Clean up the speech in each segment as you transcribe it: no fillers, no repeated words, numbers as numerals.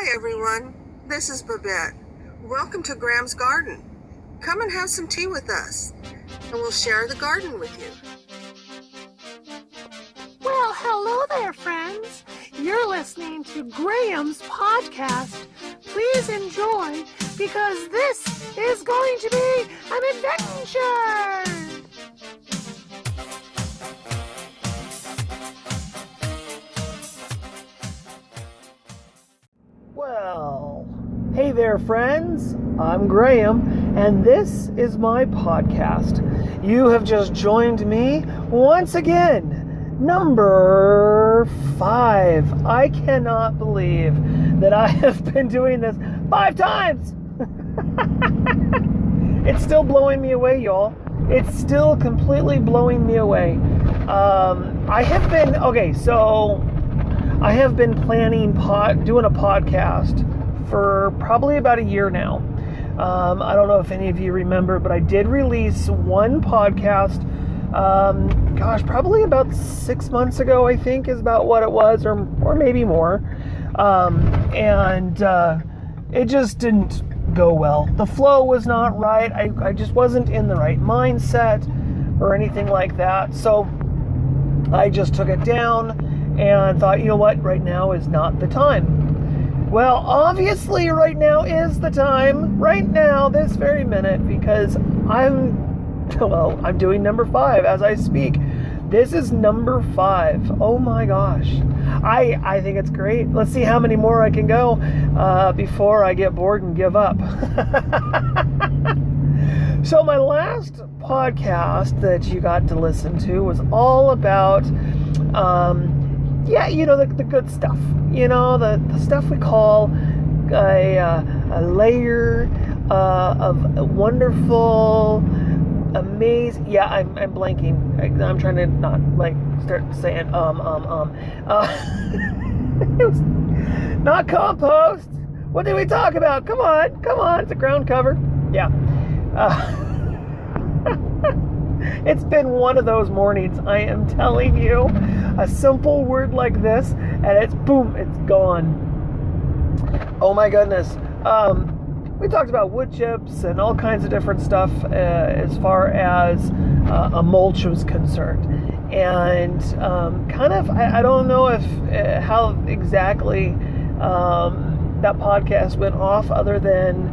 Hi everyone, this is Babette. Welcome to Graham's Garden. Come and have some tea with us, and we'll share the garden with you. Well, hello there, friends. You're listening to Graham's podcast. Please enjoy, because this is going to be an adventure. Well, hey there, friends. I'm Graham, and this is my podcast. You have just joined me once again, number 5. I cannot believe that I have been doing this 5 times. It's still blowing me away, y'all. It's still completely blowing me away. I have been planning doing a podcast for probably about a year now. I don't know if any of you remember, but I did release one podcast, probably about 6 months ago, I think is about what it was, or maybe more. It just didn't go well. The flow was not right. I just wasn't in the right mindset or anything like that. So I just took it down and thought, you know what, right now is not the time. Well, obviously right now is the time, right now, this very minute, because I'm doing number 5 as I speak. This is number 5. Oh my gosh. I think it's great. Let's see how many more I can go before I get bored and give up. So my last podcast that you got to listen to was all about the good stuff, the stuff we call a layer of wonderful, amazing. Yeah, I'm blanking. I'm trying to not start saying It was not compost. What did we talk about? Come on. It's a ground cover. Yeah. It's been one of those mornings, I am telling you. A simple word like this, and it's gone. Oh my goodness. We talked about wood chips and all kinds of different stuff as far as a mulch was concerned. And I don't know how exactly that podcast went off, other than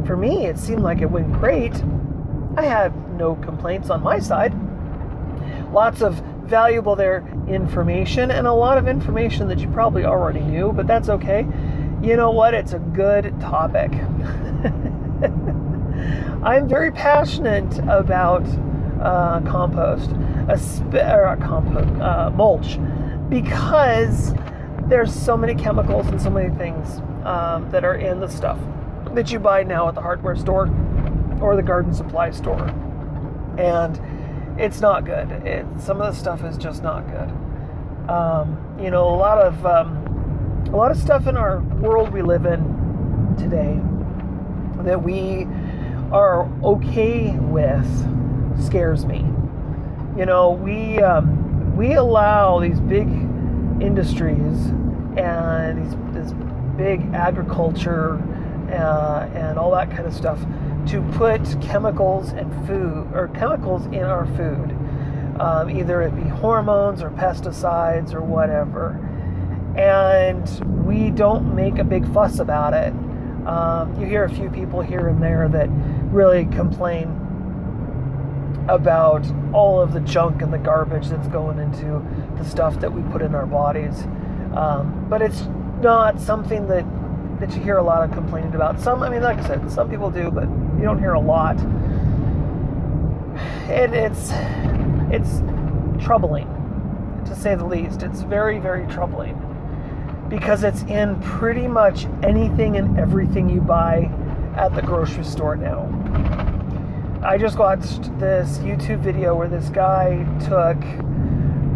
for me, it seemed like it went great. I had no complaints on my side. Lots of valuable information, and a lot of information that you probably already knew, but that's okay. You know what? It's a good topic. I'm very passionate about mulch, because there's so many chemicals and so many things that are in the stuff that you buy now at the hardware store or the garden supply store, and it's not good. Some of the stuff is just not good. A lot of stuff in our world we live in today that we are okay with scares me. We allow these big industries and this big agriculture and all that kind of stuff to put chemicals in our food, either it be hormones or pesticides or whatever, and we don't make a big fuss about it. You hear a few people here and there that really complain about all of the junk and the garbage that's going into the stuff that we put in our bodies, but it's not something that you hear a lot of complaining about. Like I said, some people do, but you don't hear a lot. And it's troubling, to say the least. It's very, very troubling, because it's in pretty much anything and everything you buy at the grocery store now. I just watched this YouTube video where this guy took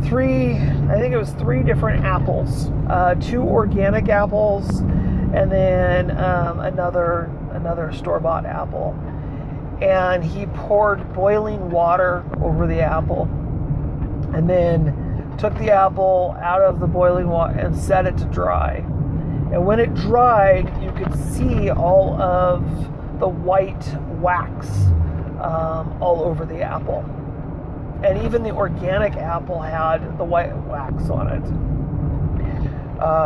3 different apples, 2 organic apples, and then another store-bought apple. And he poured boiling water over the apple, and then took the apple out of the boiling water and set it to dry. And when it dried, you could see all of the white wax all over the apple. And even the organic apple had the white wax on it.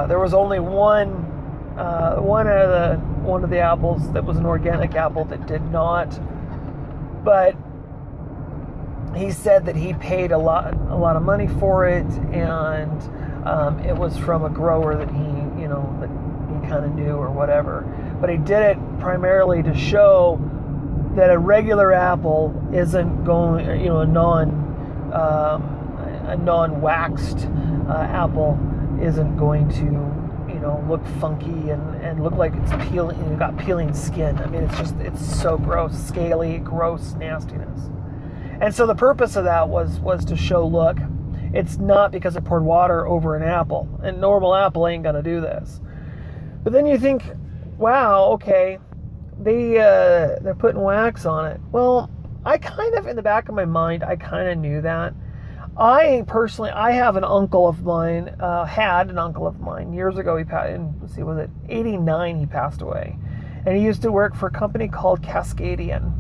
There was only one of the apples that was an organic apple that did not. But he said that he paid a lot of money for it, and it was from a grower that he kind of knew or whatever. But he did it primarily to show that a regular apple isn't going, a non-waxed apple isn't going to, look funky and look like it's peeling, got peeling skin. I mean, it's so gross, scaly, gross nastiness. And so the purpose of that was to show, look, it's not because it poured water over an apple. A normal apple ain't gonna do this. But then you think, wow, okay, they're putting wax on it. Well, I kind of, in the back of my mind, I kind of knew that. I have an uncle of mine, had an uncle of mine years ago. He passed, was it 89? He passed away, and he used to work for a company called Cascadian.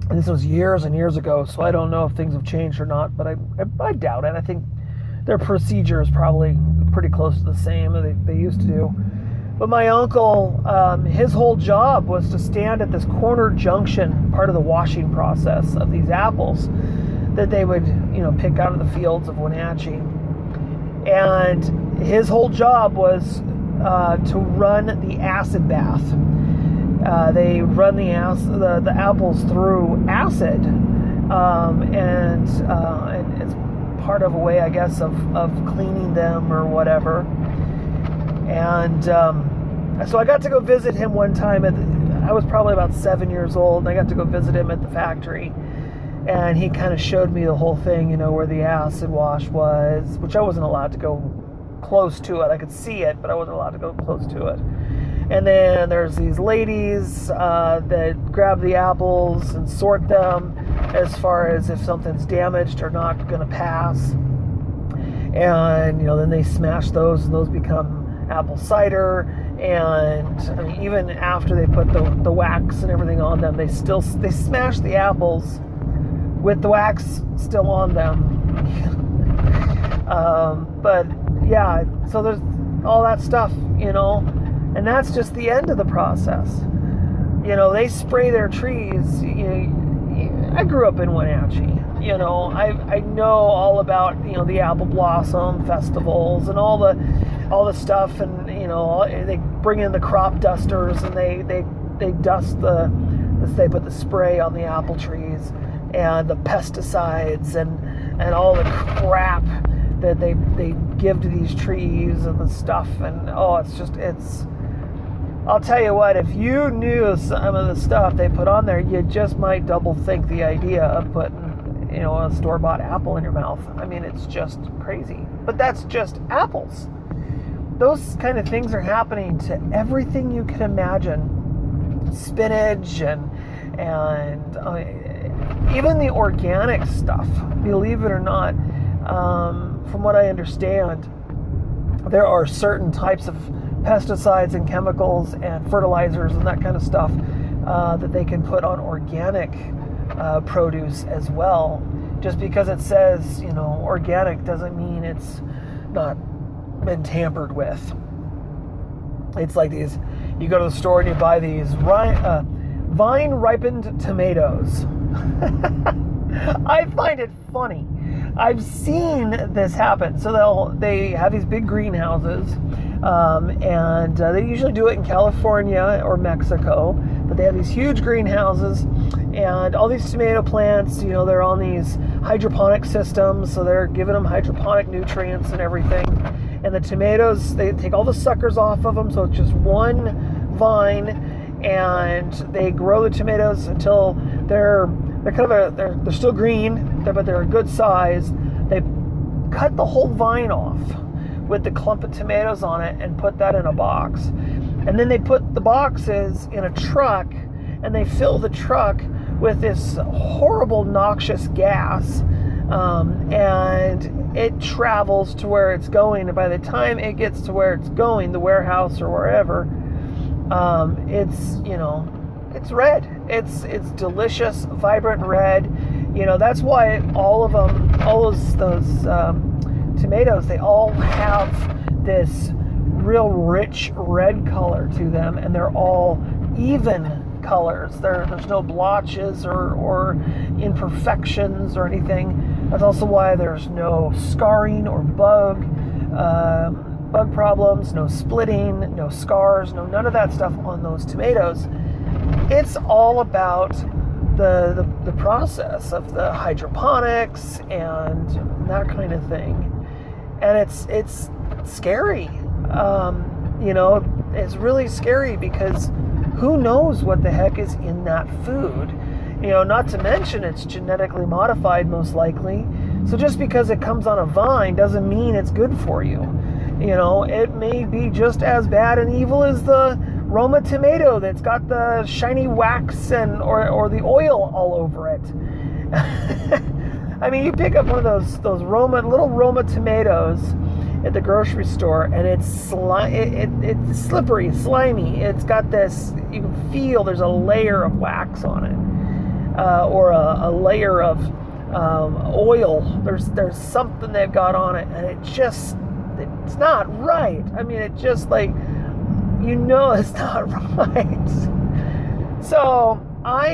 And this was years and years ago, so I don't know if things have changed or not, but I doubt it. I think their procedure is probably pretty close to the same that they used to do. But my uncle, his whole job was to stand at this corner junction, part of the washing process of these apples that they would, pick out of the fields of Wenatchee. And his whole job was to run the acid bath. They run the apples through acid, and it's part of a way, I guess, of cleaning them or whatever. And so I got to go visit him one time. I was probably about 7 years old, and I got to go visit him at the factory. And he kind of showed me the whole thing, where the acid wash was, which I wasn't allowed to go close to it. I could see it, but I wasn't allowed to go close to it. And then there's these ladies that grab the apples and sort them as far as if something's damaged or not going to pass. And, then they smash those, and those become apple cider. And I mean, even after they put the wax and everything on them, they smash the apples with the wax still on them. But yeah, so there's all that stuff, and that's just the end of the process. They spray their trees. I grew up in Wenatchee. I know all about the apple blossom festivals and all the stuff, and they bring in the crop dusters, and they dust they put the spray on the apple trees, and the pesticides and all the crap that they give to these trees and the stuff. And I'll tell you what, if you knew some of the stuff they put on there, you just might double think the idea of putting a store-bought apple in your mouth. I mean, it's just crazy. But that's just apples. Those kind of things are happening to everything you can imagine. Spinach and even the organic stuff, believe it or not. From what I understand, there are certain types of pesticides and chemicals and fertilizers and that kind of stuff that they can put on organic produce as well. Just because it says, organic doesn't mean it's not been tampered with. It's like these, you go to the store and you buy these vine ripened tomatoes. I find it funny. I've seen this happen. So they have these big greenhouses, and they usually do it in California or Mexico, but they have these huge greenhouses, and all these tomato plants, they're on these hydroponic systems, so they're giving them hydroponic nutrients and everything. And the tomatoes, they take all the suckers off of them, so it's just one vine, and they grow the tomatoes until they're still green, but they're a good size. They cut the whole vine off with the clump of tomatoes on it and put that in a box. And then they put the boxes in a truck, and they fill the truck with this horrible noxious gas and it travels to where it's going. And by the time it gets to where it's going, the warehouse or wherever, it's, you know, it's red. It's delicious, vibrant red. You know, that's why all of them, all those tomatoes, they all have this real rich red color to them, and they're all even colors. There's no blotches or imperfections or anything. That's also why there's no scarring or bug problems, no splitting, no scars, none of that stuff on those tomatoes. It's all about the process of the hydroponics and that kind of thing. And it's scary. You know, it's really scary because who knows what the heck is in that food? You know, not to mention it's genetically modified most likely. So just because it comes on a vine doesn't mean it's good for you. You know, it may be just as bad and evil as the Roma tomato that's got the shiny wax and or the oil all over it. I mean, you pick up one of those little Roma tomatoes at the grocery store, and it's slippery, slimy. It's got this, you can feel there's a layer of wax on it, or a layer of oil. There's something they've got on it, and it's not right. I mean, it just like, you know, it's not right. So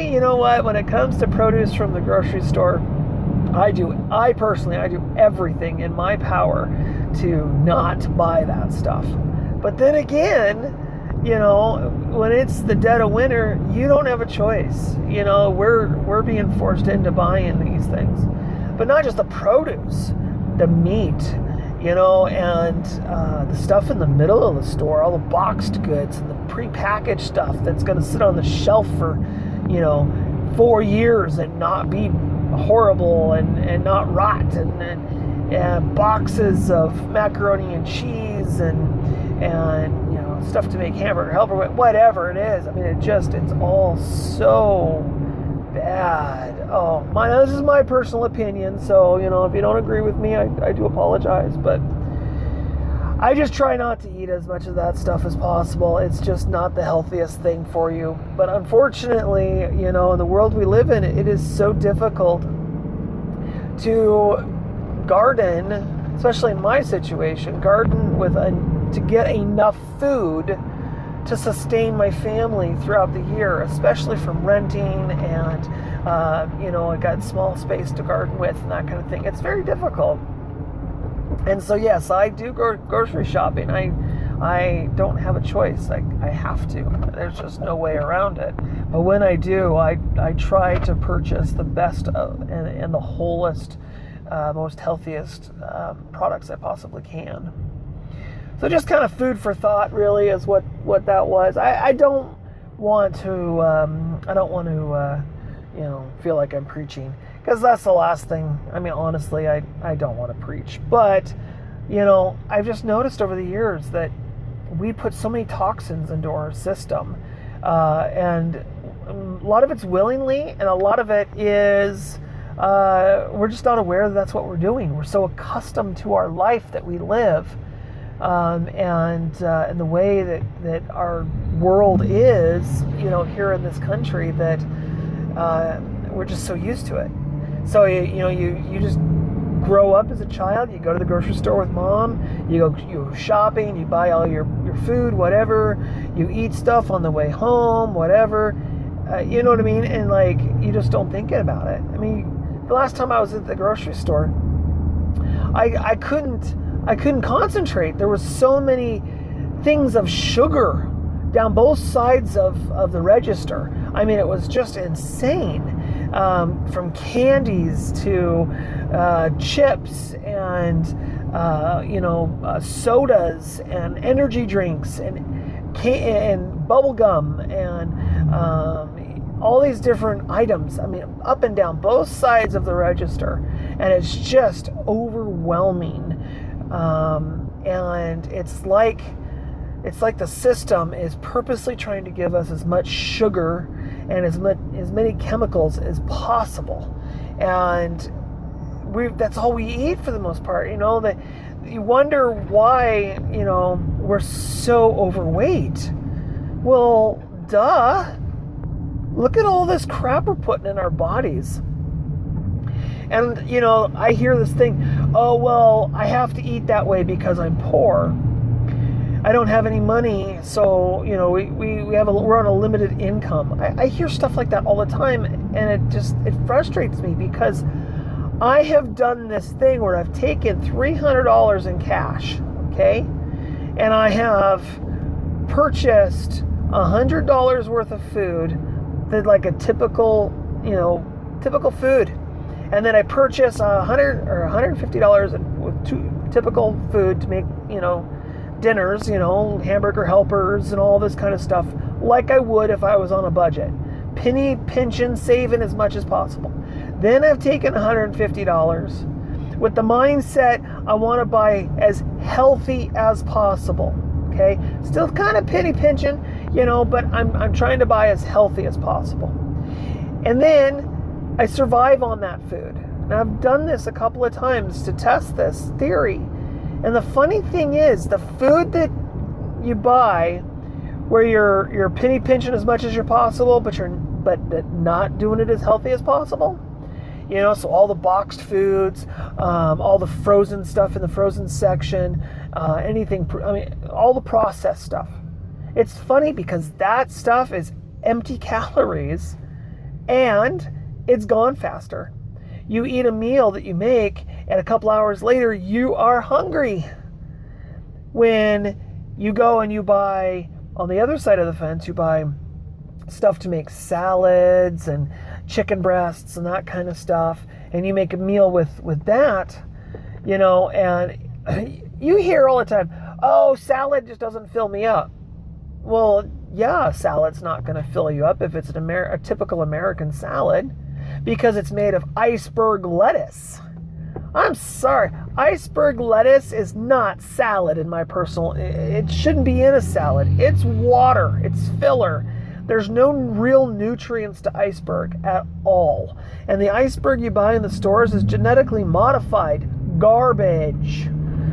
you know what, when it comes to produce from the grocery store, I personally do everything in my power to not buy that stuff. But then again, you know, when it's the dead of winter, you don't have a choice. You know, we're being forced into buying these things. But not just the produce, the meat, you know, and the stuff in the middle of the store, all the boxed goods and the prepackaged stuff that's going to sit on the shelf for, you know, 4 years and not be horrible and not rot, and boxes of macaroni and cheese and you know, stuff to make hamburger helper with, whatever it is. I mean, it's all so bad. Oh, this is my personal opinion, so, you know, if you don't agree with me, I do apologize, but I just try not to eat as much of that stuff as possible. It's just not the healthiest thing for you. But unfortunately, you know, in the world we live in, it is so difficult to garden, especially in my situation, to get enough food to sustain my family throughout the year, especially from renting and, you know, I got small space to garden with and that kind of thing. It's very difficult. And so, yes, I do grocery shopping. I don't have a choice. I have to. There's just no way around it. But when I do, I try to purchase the best and the wholest, most healthiest products I possibly can. So just kind of food for thought, really, is what that was. I don't want to you know, feel like I'm preaching, because that's the last thing. I mean, honestly, I don't want to preach. But, you know, I've just noticed over the years that we put so many toxins into our system, and a lot of it's willingly, and a lot of it is we're just not aware that that's what we're doing. We're so accustomed to our life that we live, and the way that our world is, you know, here in this country, that we're just so used to it. So you just grow up as a child. You go to the grocery store with mom. You go shopping. You buy all your food, whatever. You eat stuff on the way home, whatever. You know what I mean? And like, you just don't think about it. I mean, the last time I was at the grocery store, I couldn't concentrate. There were so many things of sugar down both sides of the register. I mean, it was just insane. From candies to chips and sodas and energy drinks and bubble gum and all these different items. I mean, up and down both sides of the register, and it's just overwhelming. And it's like the system is purposely trying to give us as much sugar and as many chemicals as possible. And that's all we eat for the most part. That you wonder why, we're so overweight. Well, duh. Look at all this crap we're putting in our bodies. And, I hear this thing, oh, well, I have to eat that way because I'm poor. I don't have any money, so, we're on a limited income. I hear stuff like that all the time, and it frustrates me because I have done this thing where I've taken $300 in cash, okay? And I have purchased $100 worth of food, like a typical food. And then I purchase $100 or $150 with typical food to make, dinners, hamburger helpers and all this kind of stuff, like I would if I was on a budget. Penny pinching, saving as much as possible. Then I've taken $150 with the mindset I want to buy as healthy as possible. Okay, still kind of penny pinching, but I'm trying to buy as healthy as possible. And then I survive on that food. And I've done this a couple of times to test this theory. And the funny thing is, the food that you buy, where you're penny pinching as much as you're possible, but not doing it as healthy as possible. So all the boxed foods, all the frozen stuff in the frozen section, all the processed stuff. It's funny because that stuff is empty calories and it's gone faster. You eat a meal that you make, and a couple hours later, you are hungry. When you go and you buy, on the other side of the fence, you buy stuff to make salads and chicken breasts and that kind of stuff, and you make a meal with that, and you hear all the time, oh, salad just doesn't fill me up. Well, yeah, salad's not going to fill you up if it's a typical American salad, because it's made of iceberg lettuce. I'm sorry, iceberg lettuce is not salad in my personal, it shouldn't be in a salad. It's water, it's filler. There's no real nutrients to iceberg at all. And the iceberg you buy in the stores is genetically modified garbage.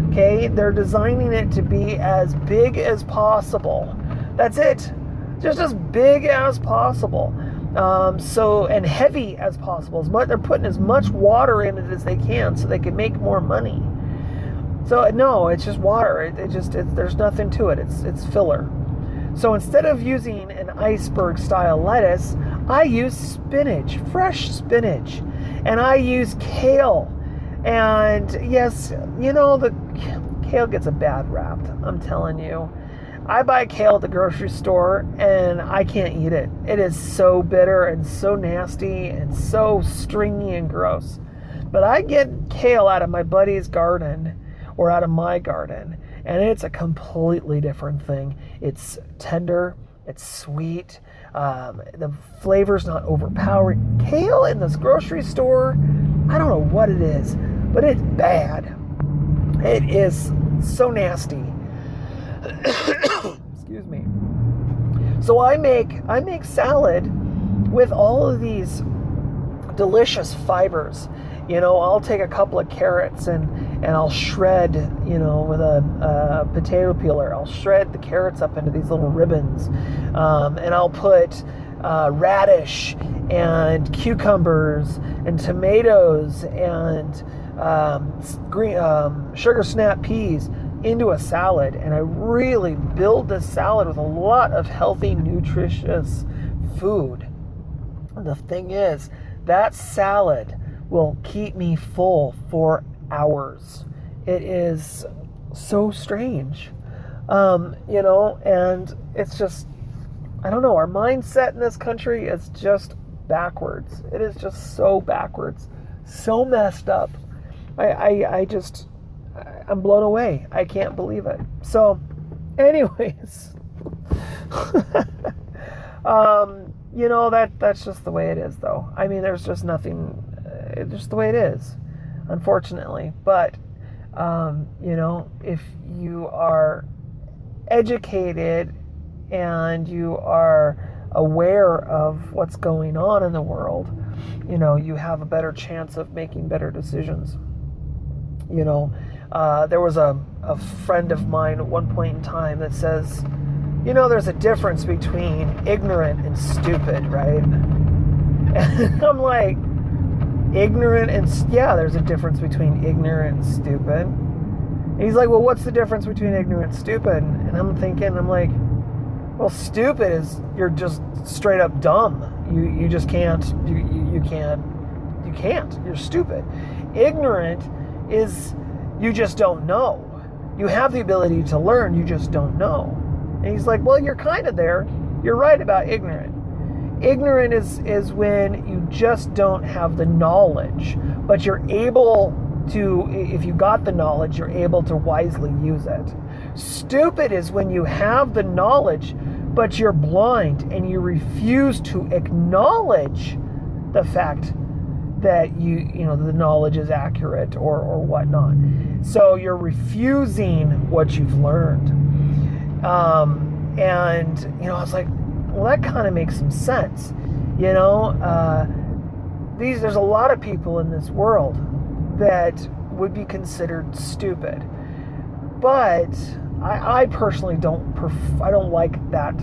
Okay, they're designing it to be as big as possible. That's it. Just as big as possible. And heavy as possible. They're putting as much water in it as they can so they can make more money. So no, it's just water. There's nothing to it. It's filler. So instead of using an iceberg style lettuce, I use spinach, fresh spinach, and I use kale. And yes, the kale gets a bad rap, I'm telling you. I buy kale at the grocery store and I can't eat it. It is so bitter and so nasty and so stringy and gross. But I get kale out of my buddy's garden or out of my garden, and it's a completely different thing. It's tender, it's sweet, the flavor's not overpowering. Kale in this grocery store, I don't know what it is, but it's bad. It is so nasty. Excuse me. So I make salad with all of these delicious fibers. I'll take a couple of carrots and I'll shred, with a potato peeler. I'll shred the carrots up into these little ribbons, and I'll put radish and cucumbers and tomatoes and green sugar snap peas into a salad, and I really build this salad with a lot of healthy, nutritious food. And the thing is, that salad will keep me full for hours. It is so strange, and it's just, I don't know, our mindset in this country is just backwards. It is just so backwards, so messed up. I'm blown away. I can't believe it. So, anyways, that's just the way it is, though. I mean, there's just nothing. It's just the way it is, unfortunately. But, if you are educated and you are aware of what's going on in the world, you have a better chance of making better decisions. There was a friend of mine at one point in time that says, there's a difference between ignorant and stupid, right? And I'm like, ignorant and, yeah, there's a difference between ignorant and stupid. And he's like, well, what's the difference between ignorant and stupid? And I'm like, well, stupid is you're just straight up dumb. You just can't, you can't, you're stupid. Ignorant is you just don't know. You have the ability to learn, you just don't know. And he's like, well, you're kind of there. You're right about ignorant. Ignorant is when you just don't have the knowledge, but you're able to, if you got the knowledge, you're able to wisely use it. Stupid is when you have the knowledge, but you're blind and you refuse to acknowledge the fact that the knowledge is accurate or whatnot. So you're refusing what you've learned. And I was like, well, that kind of makes some sense. There's a lot of people in this world that would be considered stupid, but I personally don't like that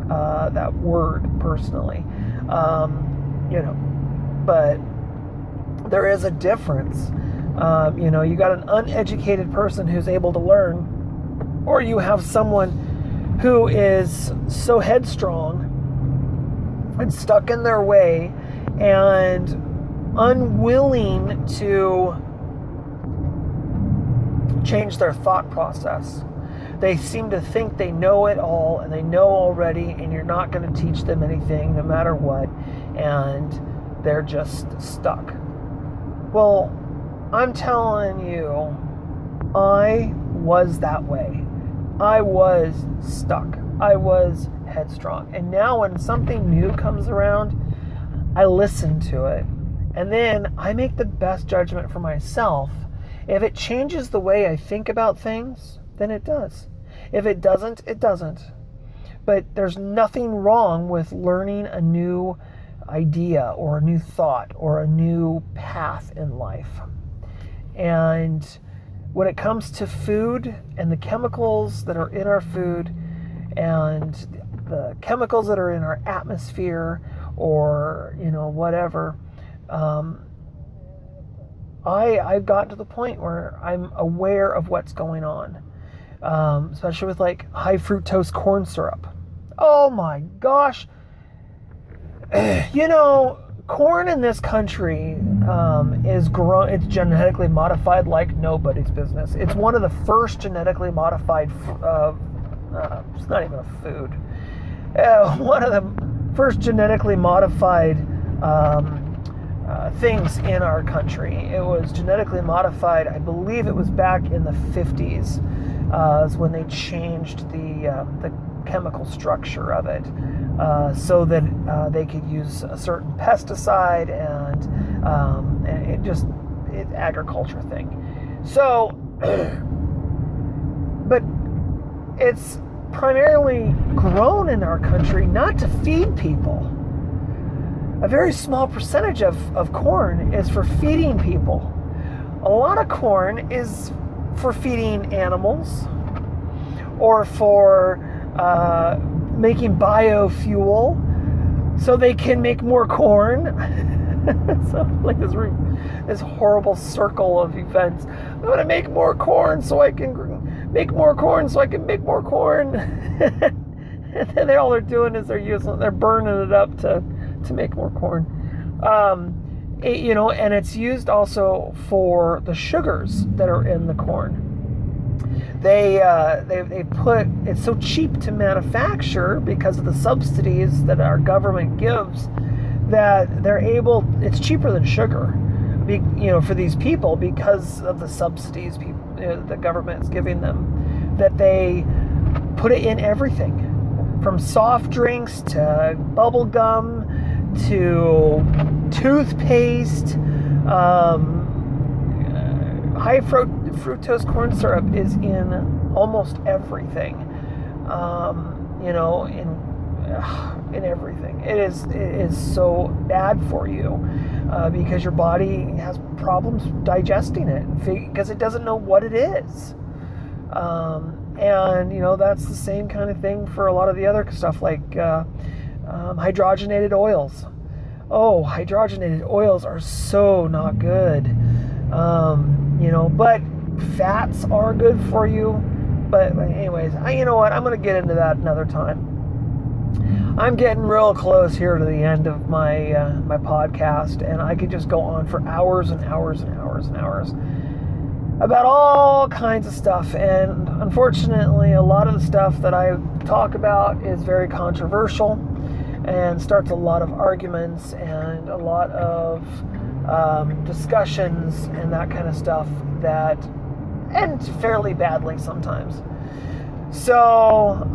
that word personally. But there is a difference. You got an uneducated person who's able to learn, or you have someone who is so headstrong and stuck in their way and unwilling to change their thought process. They seem to think they know it all and they know already, and you're not going to teach them anything no matter what, and they're just stuck. Well, I'm telling you, I was that way. I was stuck. I was headstrong. And now when something new comes around, I listen to it. And then I make the best judgment for myself. If it changes the way I think about things, then it does. If it doesn't, it doesn't. But there's nothing wrong with learning a new idea or a new thought or a new path in life. And when it comes to food and the chemicals that are in our food and the chemicals that are in our atmosphere or, whatever, I've gotten to the point where I'm aware of what's going on, especially with like high fructose corn syrup. Oh my gosh. Corn in this country is grown. It's genetically modified like nobody's business. It's one of the first genetically modified. It's not even a food. One of the first genetically modified things in our country. It was genetically modified. I believe it was back in the 50s, is when they changed the chemical structure of it. So that they could use a certain pesticide and it's agriculture thing. So, but it's primarily grown in our country not to feed people. A very small percentage of corn is for feeding people. A lot of corn is for feeding animals or for making biofuel so they can make more corn. So like this horrible circle of events. I'm going to make more corn so I can make more corn so I can make more corn. And then all they're doing is they're burning it up to make more corn. And it's used also for the sugars that are in the corn. They put, it's so cheap to manufacture because of the subsidies that our government gives, that it's cheaper than sugar, for these people because of the subsidies the government is giving them, that they put it in everything, from soft drinks to bubble gum to toothpaste. High fructose corn syrup is in almost everything. In in everything. It is so bad for you because your body has problems digesting it because it doesn't know what it is. And that's the same kind of thing for a lot of the other stuff like hydrogenated oils. Oh, hydrogenated oils are so not good. But fats are good for you. But anyways, you know what? I'm going to get into that another time. I'm getting real close here to the end of my my podcast, and I could just go on for hours and hours and hours and hours about all kinds of stuff. And unfortunately, a lot of the stuff that I talk about is very controversial and starts a lot of arguments and a lot of discussions and that kind of stuff that end fairly badly sometimes. So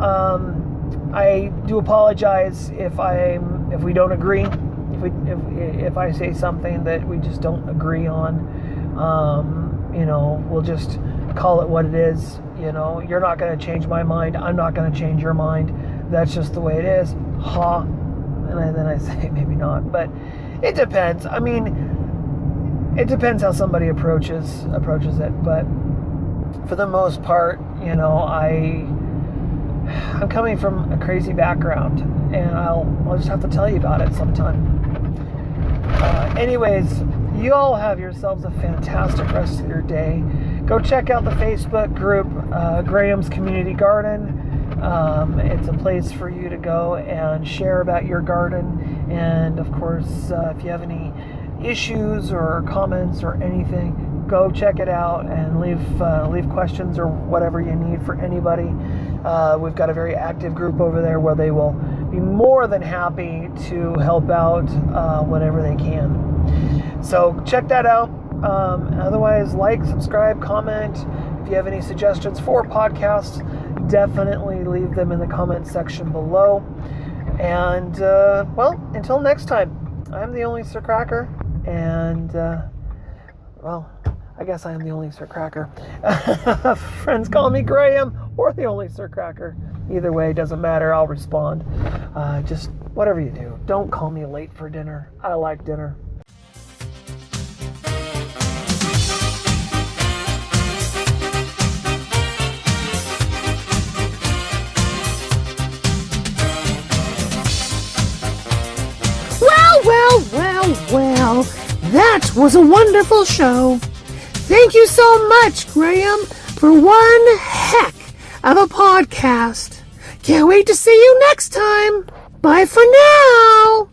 I do apologize if we don't agree, if I say something that we just don't agree on. We'll just call it what it is. You're not going to change my mind. I'm not going to change your mind. That's just the way it is. And then I say maybe not, but it depends. I mean, it depends how somebody approaches it. But for the most part, I'm coming from a crazy background, and I'll just have to tell you about it sometime. Anyways, you all have yourselves a fantastic rest of your day. Go check out the Facebook group, Graham's Community Garden. It's a place for you to go and share about your garden. And of course, if you have any issues or comments or anything, go check it out and leave questions or whatever you need for anybody. We've got a very active group over there where they will be more than happy to help out whenever they can. So check that out. Otherwise, like, subscribe, comment. If you have any suggestions for podcasts, definitely leave them in the comment section below. And, until next time, I'm the only Sir Cracker. And, I guess I am the only Sir Cracker. Friends call me Graham or the only Sir Cracker. Either way, doesn't matter. I'll respond. Just whatever you do. Don't call me late for dinner. I like dinner. Well, that was a wonderful show. Thank you so much, Graham, for one heck of a podcast. Can't wait to see you next time. Bye for now.